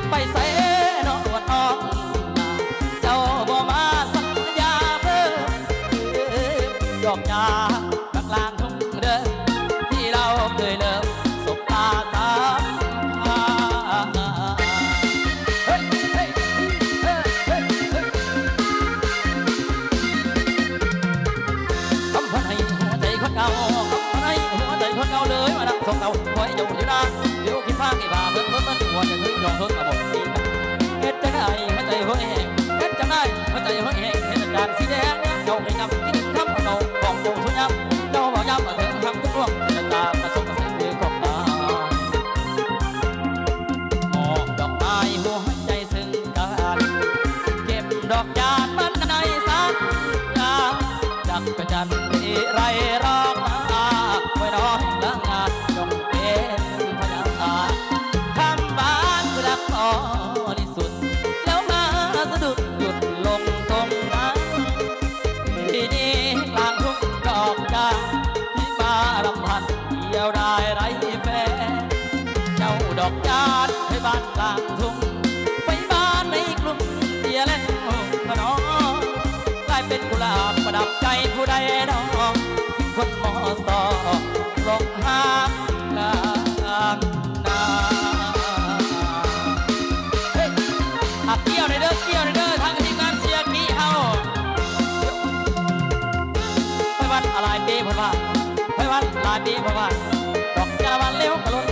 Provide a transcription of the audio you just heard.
ไปใส่น้องวันน้องเจ้าบ่มาสัญญาเพิ่มดอกยากลางทุ่งเดินที่เราเคยเลิฟสบตาสามเฮ้ยเฮ้ยเฮ้ยเฮ้ยเฮ้ยคำพันให้หัวใจคนเก่าคำพันให้หัวใจคนเก่าเลยมาดังส่งเก่าคอยอยู่อยู่นานเดี๋ยวคิดพากไอ้บ้าเบิ้ลเบิ้ลเบิ้ลหัวใจเฮ้ยลองทนกับผมดีเฮ็ดจะได้หัวใจหัวแห้งเฮ็ดจะได้หัวใจหัวแห้งเฮ็ดการสีแดงเจ้าให้นำที่ทำเอาของเจ้าสุญญ์เจ้าบอกย้ำว่าเธอทำทุกเรื่องจะตามมาส่งมาเสียของตามองดอกไม้หัวใจซึ่งกันเก็บดอกจานมันในสัญญาจักกระจันที่ไรร้องมาไว้น้อยละงานจงเป็นพยานคำบ้านคือรักต่อบริสุทธิ์แล้วมาสะดุดหยุดลงตรงนั้นที่นี่กลางทุ่งดอกจานที่มาลำพันเดียวได้ไรแฟนเจ้าดอกจานไปบ้านกลางทุ่งไปบ้านในกลุ่มเสียแล้วพน้องกลายเป็นกุหลาบประดับใจผู้ใดน้องทิ้งคนมอสอลงห้างกลางนาเฮ้ยอักเกี่ยวในเด้อเกี่ยวในเด้อทางทีมงานเสียกี้เฮาไปวันอะไรปีเพราะว่าไปวันลายปีเพราะว่าดอกกระวันเลี้ยวกระลุน